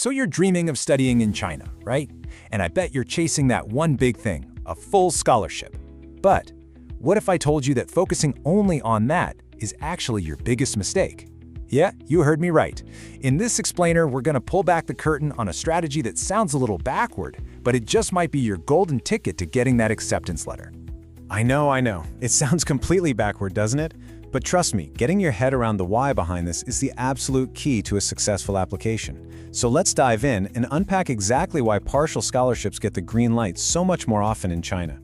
So you're dreaming of studying in China, right? And I bet you're chasing that one big thing, a full scholarship. But what if I told you that focusing only on that is actually your biggest mistake? Yeah, you heard me right. In this explainer, we're going to pull back the curtain on a strategy that sounds a little backward, but it just might be your golden ticket to getting that acceptance letter. I know. It sounds completely backward, doesn't it? But trust me, getting your head around the why behind this is the absolute key to a successful application. So let's dive in and unpack exactly why partial scholarships get the green light so much more often in China.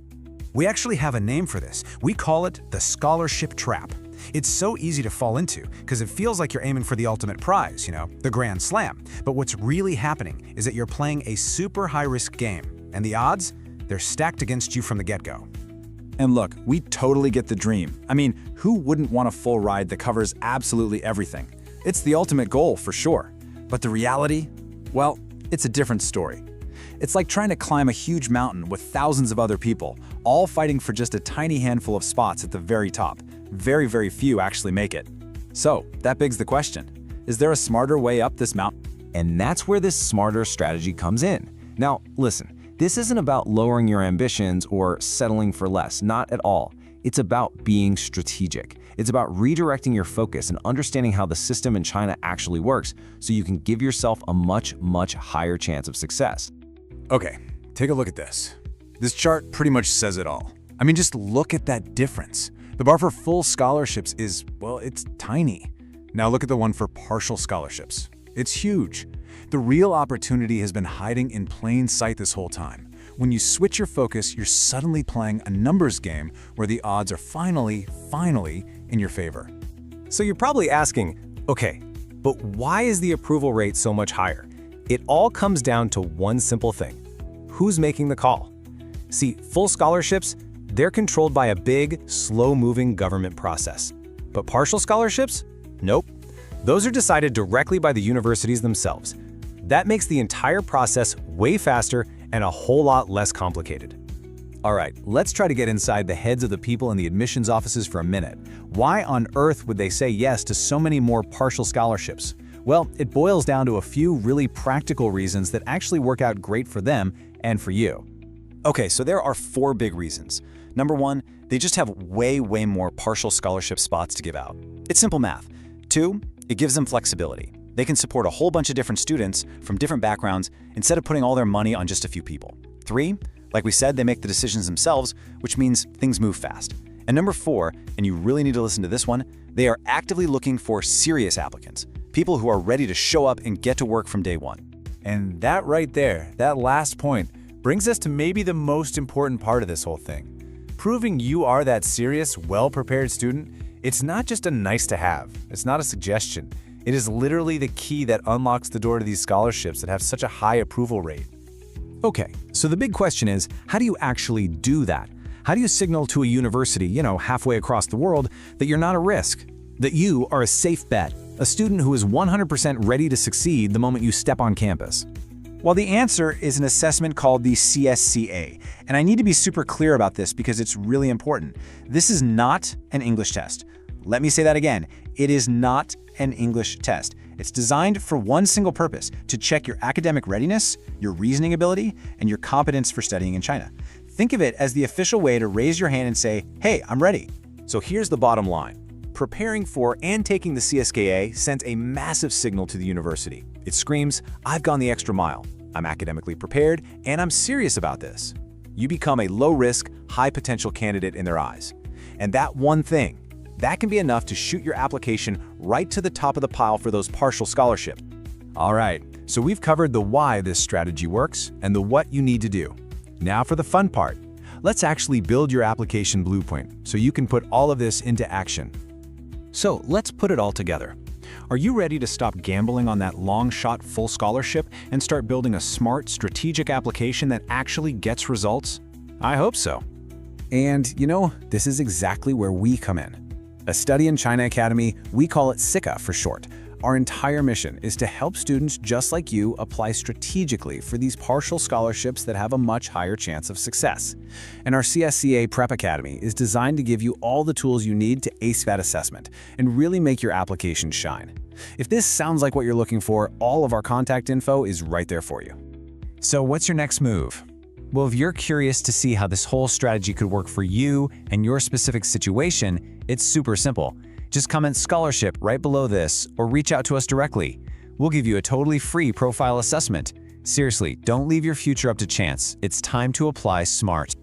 We actually have a name for this. We call it the scholarship trap. It's so easy to fall into because it feels like you're aiming for the ultimate prize, the grand slam. But what's really happening is that you're playing a super high-risk game, and the odds, they're stacked against you from the get-go. And look, we totally get the dream. I mean, who wouldn't want a full ride that covers absolutely everything? It's the ultimate goal, for sure. But the reality? Well, it's a different story. It's like trying to climb a huge mountain with thousands of other people, all fighting for just a tiny handful of spots at the very top. Very, very few actually make it. So, that begs the question, is there a smarter way up this mountain? And that's where this smarter strategy comes in. Now, listen. This isn't about lowering your ambitions or settling for less, not at all. It's about being strategic. It's about redirecting your focus and understanding how the system in China actually works so you can give yourself a much, much higher chance of success. Okay, take a look at this. This chart pretty much says it all. I mean, just look at that difference. The bar for full scholarships is, well, it's tiny. Now look at the one for partial scholarships. It's huge. The real opportunity has been hiding in plain sight this whole time. When you switch your focus, you're suddenly playing a numbers game where the odds are finally in your favor. So you're probably asking, okay, but why is the approval rate so much higher? It all comes down to one simple thing. Who's making the call? See, full scholarships, they're controlled by a big, slow-moving government process. But partial scholarships? Nope. Those are decided directly by the universities themselves. That makes the entire process way faster and a whole lot less complicated. All right, let's try to get inside the heads of the people in the admissions offices for a minute. Why on earth would they say yes to so many more partial scholarships? Well, it boils down to a few really practical reasons that actually work out great for them and for you. Okay, so there are 4 big reasons. Number 1, they just have way more partial scholarship spots to give out. It's simple math. 2, it gives them flexibility. They can support a whole bunch of different students from different backgrounds instead of putting all their money on just a few people. 3, like we said, they make the decisions themselves, which means things move fast. And number 4, and you really need to listen to this one, they are actively looking for serious applicants, people who are ready to show up and get to work from day one. And that right there, that last point, brings us to maybe the most important part of this whole thing. Proving you are that serious, well-prepared student, it's not just a nice to have. It's not a suggestion. It is literally the key that unlocks the door to these scholarships that have such a high approval rate. Okay, so the big question is, how do you actually do that? How do you signal to a university, halfway across the world, that you're not a risk, that you are a safe bet, a student who is 100% ready to succeed the moment you step on campus? Well, the answer is an assessment called the CSCA, and I need to be super clear about this because it's really important. This is not an English test. Let me say that again. It is not an English test. It's designed for one single purpose, to check your academic readiness, your reasoning ability, and your competence for studying in China. Think of it as the official way to raise your hand and say, hey, I'm ready. So here's the bottom line. Preparing for and taking the CSKA sends a massive signal to the university. It screams, I've gone the extra mile. I'm academically prepared, and I'm serious about this. You become a low-risk, high-potential candidate in their eyes. And that one thing, that can be enough to shoot your application right to the top of the pile for those partial scholarships. All right, so we've covered the why this strategy works and the what you need to do. Now for the fun part. Let's actually build your application blueprint so you can put all of this into action. So let's put it all together. Are you ready to stop gambling on that long-shot full scholarship and start building a smart, strategic application that actually gets results? I hope so. And this is exactly where we come in. A Study in China Academy, we call it SICA for short. Our entire mission is to help students just like you apply strategically for these partial scholarships that have a much higher chance of success. And our CSCA Prep Academy is designed to give you all the tools you need to ace that assessment and really make your application shine. If this sounds like what you're looking for, all of our contact info is right there for you. So what's your next move? Well, if you're curious to see how this whole strategy could work for you and your specific situation, it's super simple. Just comment scholarship right below this or reach out to us directly. We'll give you a totally free profile assessment. Seriously, don't leave your future up to chance. It's time to apply smart.